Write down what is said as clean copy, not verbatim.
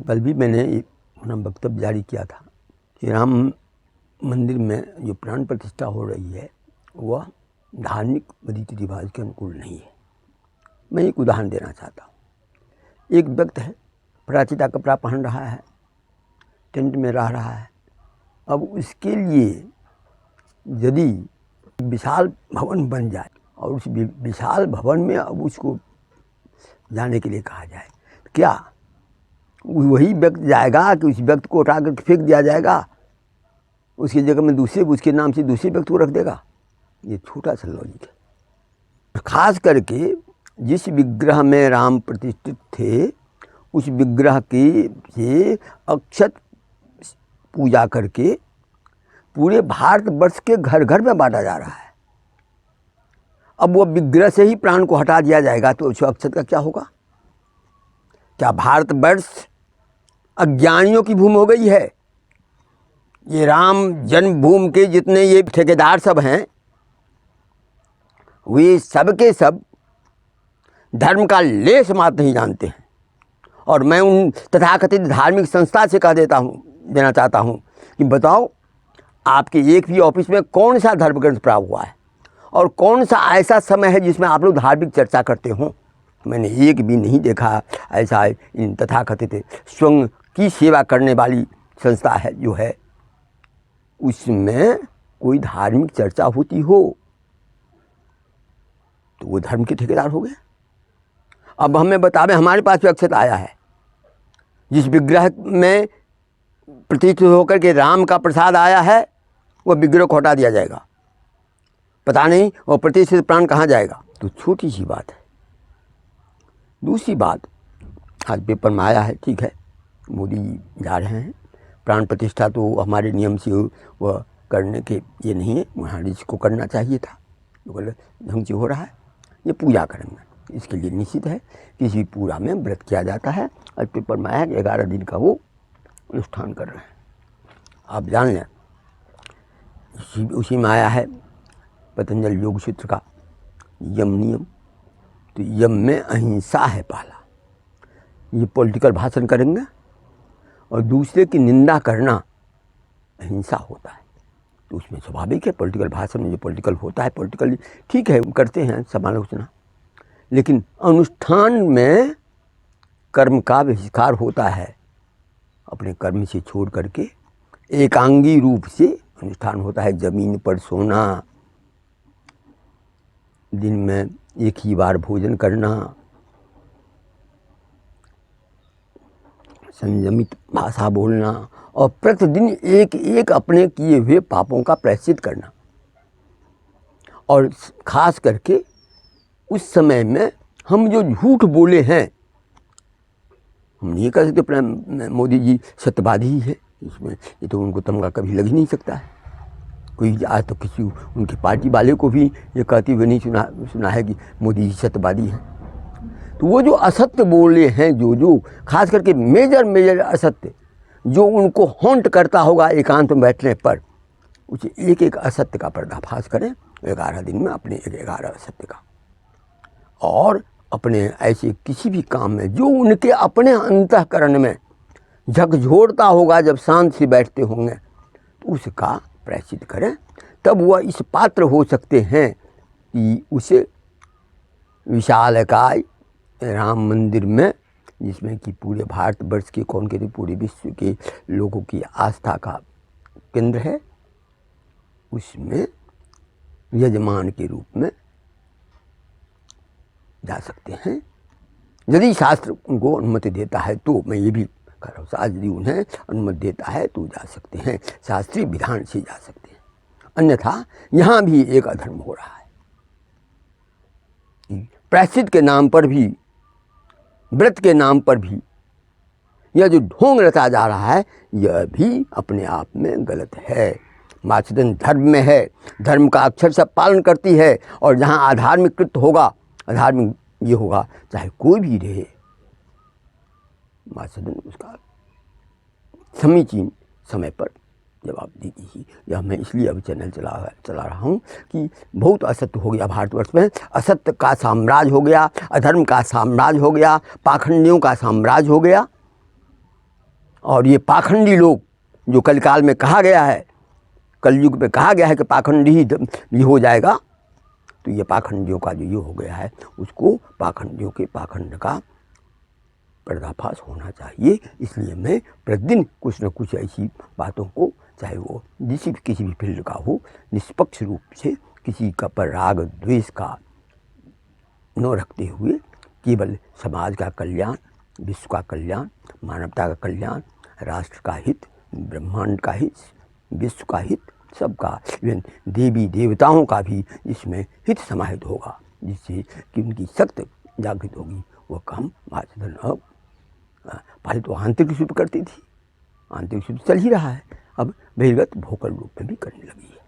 कल भी मैंने एक अपना वक्तव्य जारी किया था कि राम मंदिर में जो प्राण प्रतिष्ठा हो रही है वह धार्मिक रीति रिवाज के अनुकूल नहीं है। मैं एक उदाहरण देना चाहता हूँ। एक व्यक्ति है, प्राचीता कपड़ा पहन रहा है, टेंट में रह रहा है। अब उसके लिए यदि विशाल भवन बन जाए और उस विशाल भवन में अब उसको जाने के लिए कहा जाए, क्या वही व्यक्ति जाएगा कि उस व्यक्ति को उठा कर फेंक दिया जाएगा, उसकी जगह में दूसरे उसके नाम से दूसरे व्यक्ति को रख देगा? ये छोटा सा लॉजिक है। खास करके जिस विग्रह में राम प्रतिष्ठित थे उस विग्रह की से अक्षत पूजा करके पूरे भारतवर्ष के घर घर में बांटा जा रहा है। अब वो विग्रह से ही प्राण को हटा दिया जाएगा तो उस अक्षत का क्या होगा? क्या भारतवर्ष अज्ञानियों की भूमि हो गई है? ये राम जन्मभूमि के जितने ये ठेकेदार सब हैं वे सब के सब धर्म का लेश मात्र नहीं जानते हैं। और मैं उन तथाकथित धार्मिक संस्था से कह देना चाहता हूँ कि बताओ आपके एक भी ऑफिस में कौन सा धर्म ग्रंथ प्राप्त हुआ है और कौन सा ऐसा समय है जिसमें आप लोग धार्मिक चर्चा करते हो? मैंने एक भी नहीं देखा ऐसा इन तथाकथित स्वयं की सेवा करने वाली संस्था है जो है उसमें कोई धार्मिक चर्चा होती हो तो वो धर्म के ठेकेदार हो गए। अब हमें बतावे, हमारे पास भी अक्षत आया है, जिस विग्रह में प्रतिष्ठित होकर के राम का प्रसाद आया है वो विग्रह को हटा दिया जाएगा, पता नहीं वो प्रतिष्ठित प्राण कहाँ जाएगा? तो छोटी सी बात है। दूसरी बात, आज पेपर में आया है, ठीक है, मोदी जा रहे हैं, प्राण प्रतिष्ठा तो हमारे नियम से वह करने के ये नहीं है, वहाँ जिसको करना चाहिए था जो गलत ढंग से हो रहा है, ये पूजा करेंगे। इसके लिए निश्चित है किसी पूरा में व्रत किया जाता है और पेपर में आया 11 दिन का वो अनुष्ठान कर रहे हैं। आप जान लें, उसी में आया है पतंजलि योग सूत्र का यम नियम। तो यम में अहिंसा है पहला। ये पॉलिटिकल भाषण करेंगे और दूसरे की निंदा करना अहिंसा होता है, तो उसमें स्वाभाविक है पॉलिटिकल भाषण में जो पॉलिटिकल होता है, पॉलिटिकल ठीक है करते हैं समालोचना, लेकिन अनुष्ठान में कर्म का बहिष्कार होता है। अपने कर्म से छोड़ करके एकांगी रूप से अनुष्ठान होता है। ज़मीन पर सोना, दिन में एक ही बार भोजन करना, संयमित भाषा बोलना और प्रतिदिन एक एक अपने किए हुए पापों का प्रायश्चित करना। और खास करके उस समय में हम जो झूठ बोले हैं, हम नहीं कह सकते मोदी जी सत्यवादी ही है, इसमें ये तो उनको तमगा कभी लग ही नहीं सकता है। कोई आज तो किसी उनकी पार्टी वाले को भी ये कहते हुए नहीं सुना है कि मोदी जी सत्यवादी हैं। तो वो जो असत्य बोले हैं, जो खास करके मेजर असत्य जो उनको हॉन्ट करता होगा एकांत में बैठने पर, उसे एक एक असत्य का पर्दाफाश करें 11 दिन में, अपने 11 असत्य का। और अपने ऐसे किसी भी काम में जो उनके अपने अंतःकरण में झकझोरता होगा, जब शांत से बैठते होंगे तो उसका प्रायश्चित करें, तब वह इस पात्र हो सकते हैं कि उसे विशालकाय राम मंदिर में, जिसमें कि पूरे भारतवर्ष के कौन के पूरे विश्व के लोगों की आस्था का केंद्र है, उसमें यजमान के रूप में जा सकते हैं। यदि शास्त्र उनको अनुमति देता है तो मैं ये भी कह रहा हूँ, शास्त्र यदि उन्हें अनुमति देता है तो जा सकते हैं, शास्त्रीय विधान से जा सकते हैं। अन्यथा यहाँ भी एक अधर्म हो रहा है। प्रायश्चित के नाम पर भी, व्रत के नाम पर भी यह जो ढोंग रचा जा रहा है, यह भी अपने आप में गलत है। माचदन धर्म में है, धर्म का अक्षर से पालन करती है, और जहाँ आधार्मिक कृत्य होगा, आधार्मिक ये होगा, चाहे कोई भी रहे, माचदन उसका समीचीन समय पर जवाब देती ही। यह मैं इसलिए अभी चैनल चला रहा हूँ कि बहुत असत्य हो गया भारतवर्ष में, असत्य का साम्राज्य हो गया, अधर्म का साम्राज्य हो गया, पाखंडियों का साम्राज्य हो गया। और ये पाखंडी लोग जो कलकाल में कहा गया है, कलयुग में कहा गया है कि पाखंडी ही ये हो जाएगा, तो ये पाखंडियों का जो ये हो गया है, उसको पाखंडियों के पाखंड का पर्दाफाश होना चाहिए। इसलिए मैं प्रतिदिन कुछ न कुछ ऐसी बातों को, चाहे वो किसी भी फील्ड का हो, निष्पक्ष रूप से किसी का पर राग द्वेष का न रखते हुए केवल समाज का कल्याण, विश्व का कल्याण, मानवता का कल्याण, राष्ट्र का हित, ब्रह्मांड का हित, विश्व का हित, सबका, इवन देवी देवताओं का भी इसमें हित समाहित होगा, जिससे कि उनकी शक्ति जागृत होगी। वो काम महाजन अब पहले तो आंतरिक रूप करती थी, आंतरिक रूप चल ही रहा है, अब बहिर्गत भोकल रूप में भी करने लगी है।